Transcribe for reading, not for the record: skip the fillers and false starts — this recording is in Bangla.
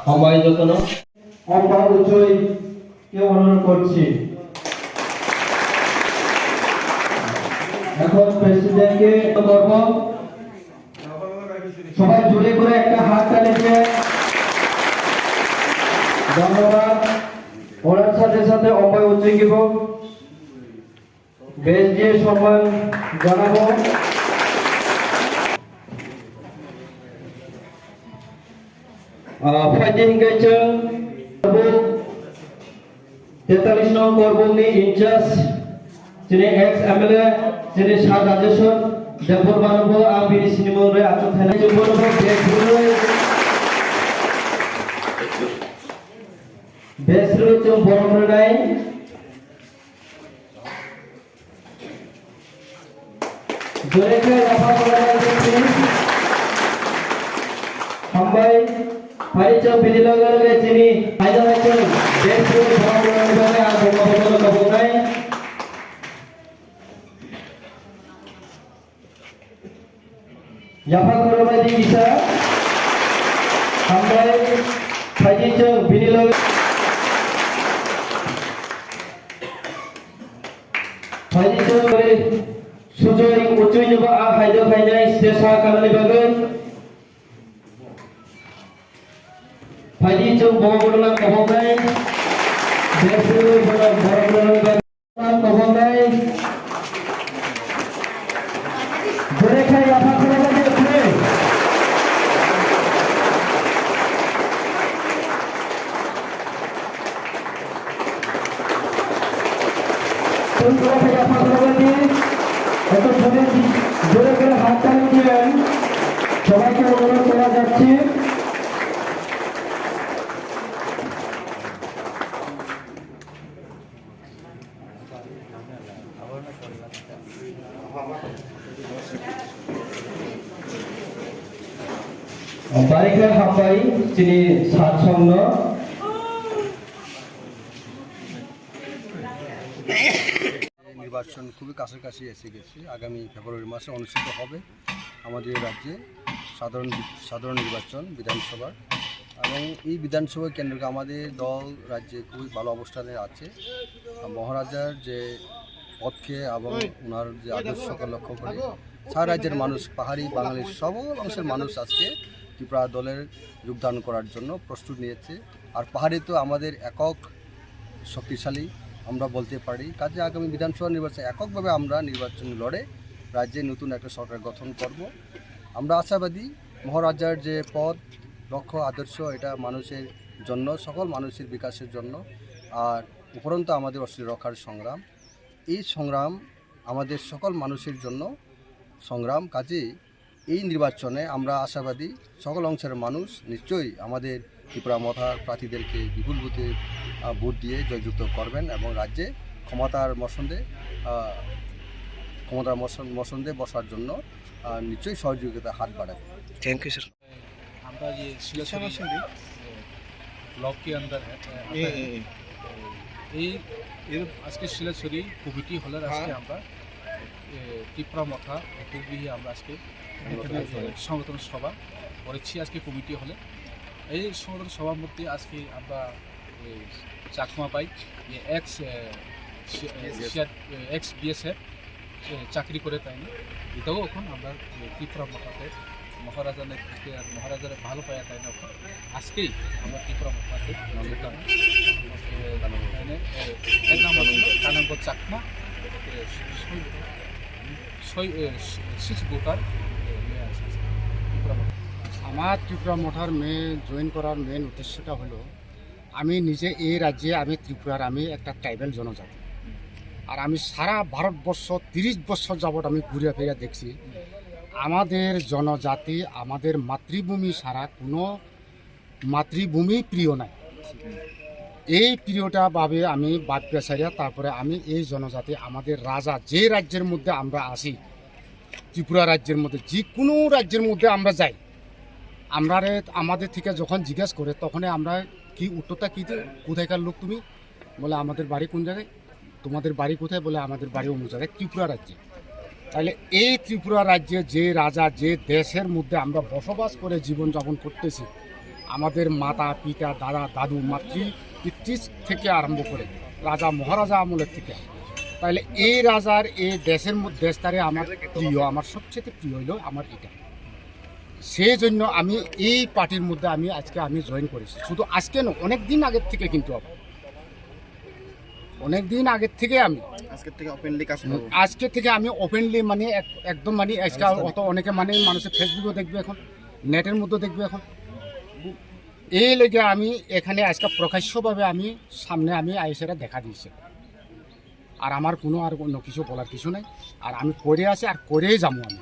সময় যত্ন অপরিচয় কে অনুরোধ করছি। এখন প্রেসিডেন্টকে করব, সবাই জোরে করে একটা হাত তালি দিয়ে ধন্যবাদ। ওনার সাথে সাথে অভয় উচ্চকিব বেশ দিয়ে সম্মান জানাবো। ফাইটিং গাইছে 43 নং করবনি ইনচার্জ যিনি এক্স এমএলএ যিনি সাত রাজেশ্বর দেবর বানব আবির সিনেমারে আচু থানা জবর বেসরো চম বরমরাই জোরেকে রাফা করা যাচ্ছে। হামবাই ফাইচা বিদিলা গলে যিনি ফায়দা হয়েছে বেসরো বরমরাই আর Bangabandhu কবনাই Jafar Koromadi bisa, sampai Haji Ceng Binilo, Haji Ceng Sujoi Ucuy juga Haida Haida desa kami bagai, Haji Ceng Bawang Kabongai, desa Bawang Kabongai, mereka Jafar Koromadi জোরে করে হাত তালি দিবেন, সবাইকে অনুরোধ করা যাচ্ছে। বারিকা হাম্বাই যিনি সাতসঙ্গ নির্বাচন খুবই কাছাকাছি এসে গেছে। আগামী ফেব্রুয়ারি মাসে অনুষ্ঠিত হবে আমাদের রাজ্যে সাধারণ নির্বাচন বিধানসভার, এবং এই বিধানসভা কেন্দ্রকে আমাদের দল রাজ্যে খুবই ভালো অবস্থানে আছে। মহারাজার যে পথকে এবং ওনার যে আদর্শকে লক্ষ্য করে সারা রাজ্যের মানুষ, পাহাড়ি বাঙালির সকল অংশের মানুষ আজকে ত্রিপুরা দলের যোগদান করার জন্য প্রস্তুত নিয়েছে। আর পাহাড়ি তো আমাদের একক শক্তিশালী আমরা বলতে পারি। কাজে আগামী বিধানসভা নির্বাচনে এককভাবে আমরা নির্বাচন লড়ে রাজ্যে নতুন একটা সরকার গঠন করব। আমরা আশাবাদী মহারাজার যে পথ লক্ষ্য আদর্শ এটা মানুষের জন্য, সকল মানুষের বিকাশের জন্য, আর উপরন্ত আমাদের অস্তিত্ব রক্ষার সংগ্রাম, এই সংগ্রাম আমাদের সকল মানুষের জন্য সংগ্রাম। কাজে এই নির্বাচনে আমরা আশাবাদী সকল অংশের মানুষ নিশ্চয়ই আমাদের ত্রিপুরা মথার প্রার্থীদেরকে বিপুল ভোট দিয়ে জয়যুক্ত করবেন এবং রাজ্যে ক্ষমতার মসন্দে বসার জন্য নিশ্চয়ই সহযোগিতা হাত বাড়াবে। Thank you sir. हमारा ये सिलेक्शन ब्लॉक के अंदर है ये आज के सिलेक्शन कमिटी हल आज के আমরা ত্রিপুরা মথা উদ্যোগী আমরা আজকে সংগঠন সভা করেছি আজকে কমিটি হলে। এই সংগঠন সভার মধ্যে আজকে আমরা চাকমা পাই এক্স বিএসএফ চাকরি করে তাই না, এটাও এখন আমরা ত্রিপুরা মথাতে মহারাজা নেতৃত্বে আর মহারাজার ভালো পায়া তাই না আজকেই আমরা ত্রিপুরা মথাতে যোগদান এক নম্বর কানাঙ্গ চাকমা 6 ভোটার আমার ত্রিপুরা মঠার জয়েন করার মেন উদ্দেশ্যটা হলো আমি নিজে এই রাজ্যে আমি ত্রিপুরার আমি একটা ট্রাইবেল জনজাতি, আর আমি সারা ভারতবর্ষ 30 বছর যাবৎ আমি ঘুরে ফিরে দেখছি আমাদের জনজাতি আমাদের মাতৃভূমি ছাড়া কোনো মাতৃভূমি প্রিয় নাই। এই প্রিয়টা ভাবে আমি বাদ পেছাইয়া তারপরে আমি এই জনজাতি আমাদের রাজা যে রাজ্যের মধ্যে আমরা আসি, ত্রিপুরা রাজ্যের মধ্যে যে কোনো রাজ্যের মধ্যে আমরা যাই, আমরা আমাদের থেকে যখন জিজ্ঞাসা করে তখন আমরা কি উত্তরটা কী কোথায়কার লোক তুমি, বলে আমাদের বাড়ি কোন জায়গায়, তোমাদের বাড়ি কোথায়, বলে আমাদের বাড়ি অন্য জায়গায় ত্রিপুরা রাজ্যে। তাহলে এই ত্রিপুরা রাজ্যে যে রাজা যে দেশের মধ্যে আমরা বসবাস করে জীবনযাপন করতেছি, আমাদের মাতা পিতা দাদা দাদু মাতৃ পিতৃ থেকে আরম্ভ করে রাজা মহারাজা আমলের থেকে, তাহলে এই রাজার এই দেশের মধ্যে দেশটারে আমার প্রিয়, আমার সবচেয়ে প্রিয় হইল আমার এটা। সেই জন্য আমি এই পার্টির মধ্যে আজকে জয়েন করেছি। শুধু আজকে না, অনেক দিন আগের থেকে, কিন্তু অনেক দিন আগের থেকে আজকে থেকে আমি ওপেনলি মানে একদম মানে আজকে অত অনেকে মানে মানুষের ফেসবুকেও দেখবে, এখন নেটের মধ্যেও দেখবে। এখন এই লেগে আমি এখানে আজকে প্রকাশ্যভাবে সামনে আইসেরা দেখা দিয়েছি। আর আমার কোনো আর অন্য কিছু বলার কিছু নাই। আর আমি করে আছি আর করেই যাবো আমি।